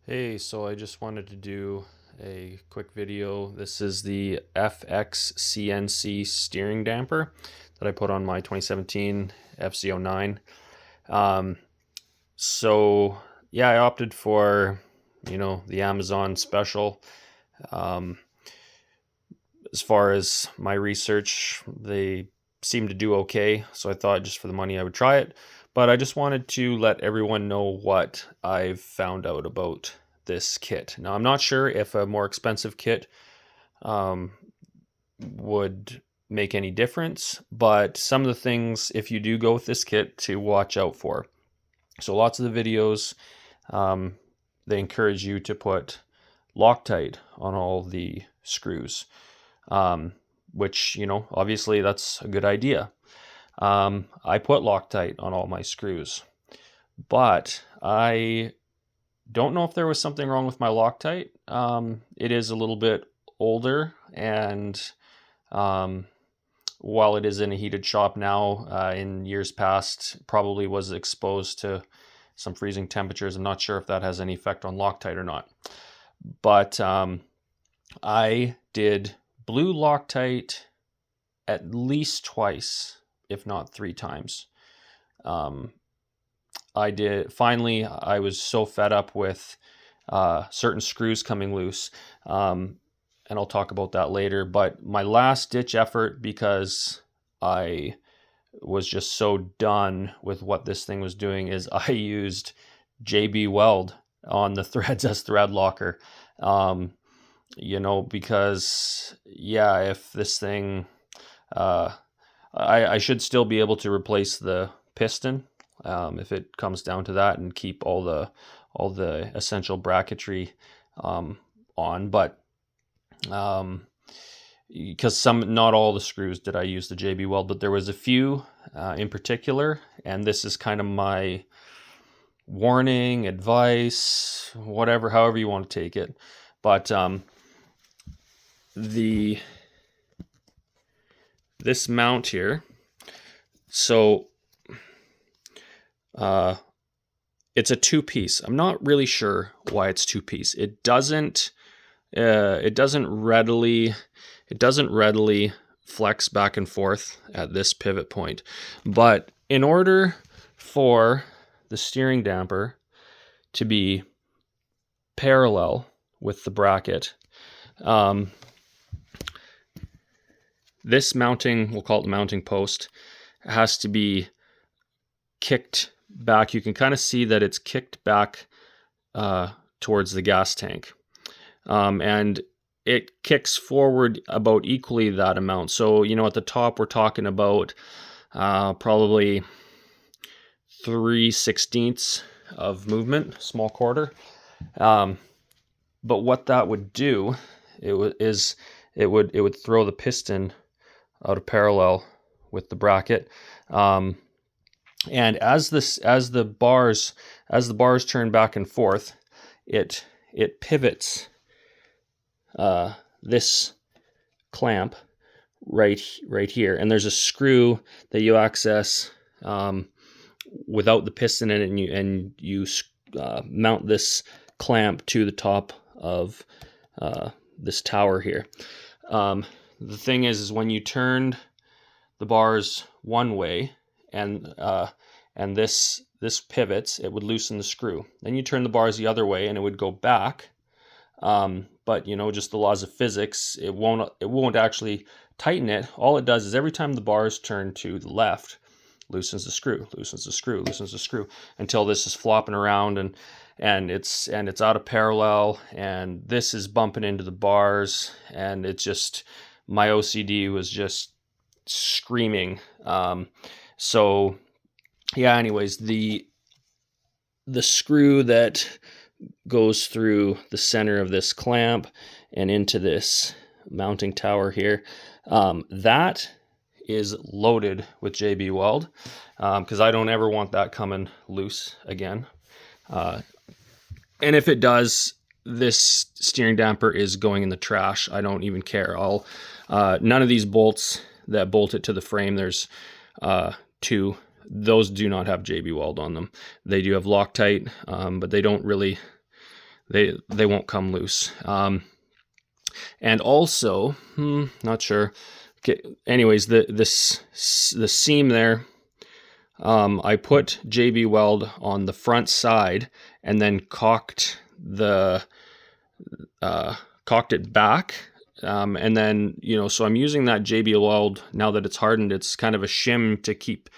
Hey, so I just wanted to do a quick video. This is the fxcnc steering damper that I put on my 2017 FZ09. Um, so yeah, I opted for, the Amazon special. Um, as far as my research, they seem to do okay. So I thought just for the money I would try it. But I just wanted to let everyone know what I've found out about this kit. Now, I'm not sure if a more expensive kit um, would make any difference, but some of the things, if you do go with this kit, to watch out for. So lots of the videos, um, they encourage you to put Loctite on all the screws, um, which, obviously that's a good idea. I put Loctite on all my screws, but I don't know if there was something wrong with my Loctite. It is a little bit older, and um, while it is in a heated shop now, in years past, probably was exposed to some freezing temperatures. I'm not sure if that has any effect on Loctite or not. But I did blue Loctite at least twice, if not 3 times. I was so fed up with certain screws coming loose. And I'll talk about that later. But my last ditch effort, because I was just so done with what this thing was doing, is I used JB Weld on the threads as thread locker. Because if this thing, I should still be able to replace the piston, if it comes down to that, and keep all the essential bracketry on. But because not all the screws did I use the JB Weld, but there was a few in particular, and this is kind of my warning, advice, whatever, however you want to take it. But this mount here, so it's a 2-piece. I'm not really sure why it's 2-piece. It doesn't readily flex back and forth at this pivot point. But in order for the steering damper to be parallel with the bracket, this mounting, we'll call it the mounting post, has to be kicked back. You can kind of see that it's kicked back towards the gas tank. And it kicks forward about equally that amount. So, at the top, we're talking about probably 3/16 of movement, small quarter. But what that would do, it would throw the piston out of parallel with the bracket. And as the bars turn back and forth, it pivots this clamp right here, and there's a screw that you access without the piston in it, and you mount this clamp to the top of this tower here. The thing is when you turned the bars one way, and this pivots, it would loosen the screw. Then you turn the bars the other way, and it would go back. But just the laws of physics, it won't actually tighten it. All it does is every time the bars turn to the left, loosens the screw, until this is flopping around and it's out of parallel, and this is bumping into the bars, and it's just, my OCD was just screaming. So yeah, anyways, the screw that goes through the center of this clamp and into this mounting tower here, that is loaded with JB Weld, because I don't ever want that coming loose again. And if it does, this steering damper is going in the trash. I don't even care. None of these bolts that bolt it to the frame, there's 2, those do not have JB Weld on them. They do have Loctite, but they don't really they won't come loose. And also, not sure. Okay, anyways, the seam there, I put JB Weld on the front side and then caulked it back. And then, so I'm using that JB Weld now that it's hardened. It's kind of a shim to keep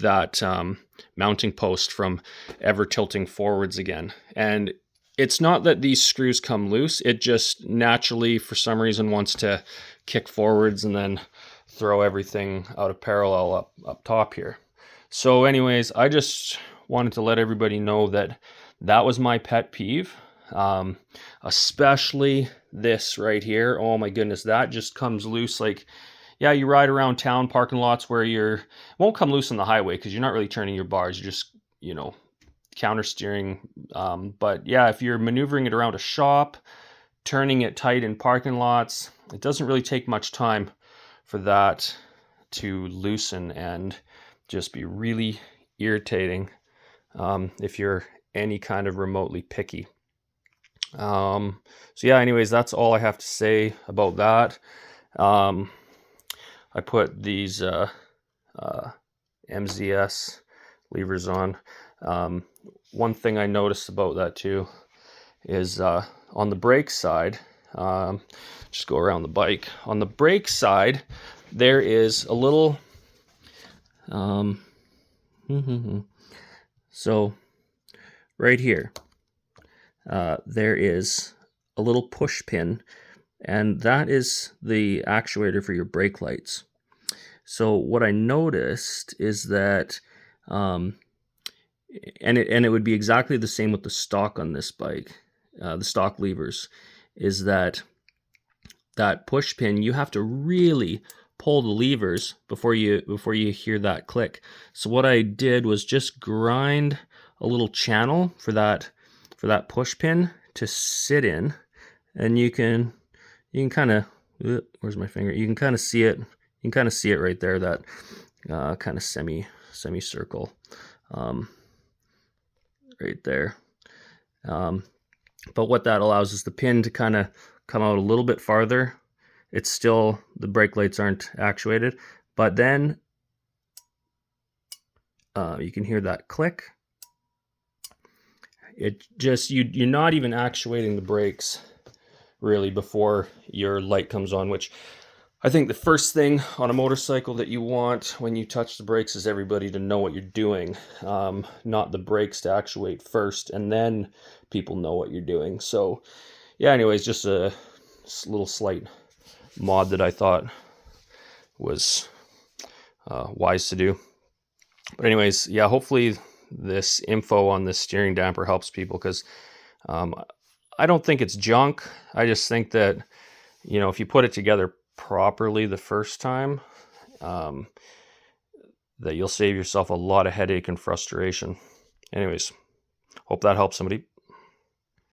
that mounting post from ever tilting forwards again. And it's not that these screws come loose. It just naturally, for some reason, wants to kick forwards and then throw everything out of parallel up top here. So anyways, I just wanted to let everybody know that was my pet peeve. Especially this right here. Oh my goodness, that just comes loose. Like, yeah, you ride around town parking lots where it won't come loose on the highway because you're not really turning your bars. You're just, counter steering. But yeah, if you're maneuvering it around a shop, turning it tight in parking lots, it doesn't really take much time for that to loosen and just be really irritating if you're any kind of remotely picky. So yeah, anyways, that's all I have to say about that. I put these MZS levers on. One thing I noticed about that too is on the brake side, just go around the bike. On the brake side, there is a little, so right here, there is a little push pin, and that is the actuator for your brake lights. So what I noticed is that, and it would be exactly the same with the stock on this bike, the stock levers, is that push pin, you have to really pull the levers before you hear that click. So what I did was just grind a little channel for that push pin to sit in, and you can kind of, where's my finger? You can kind of see it. You can kind of see it right there, that kind of semicircle right there. But what that allows is the pin to kind of come out a little bit farther. It's still, the brake lights aren't actuated, but then you can hear that click. It just, you're not even actuating the brakes really before your light comes on, which I think the first thing on a motorcycle that you want when you touch the brakes is everybody to know what you're doing, not the brakes to actuate first, and then people know what you're doing. So yeah, anyways, just a little slight mod that I thought was wise to do. But anyways, yeah, hopefully this info on this steering damper helps people, because I don't think it's junk. I just think that, if you put it together properly the first time, that you'll save yourself a lot of headache and frustration. Anyways, hope that helps somebody.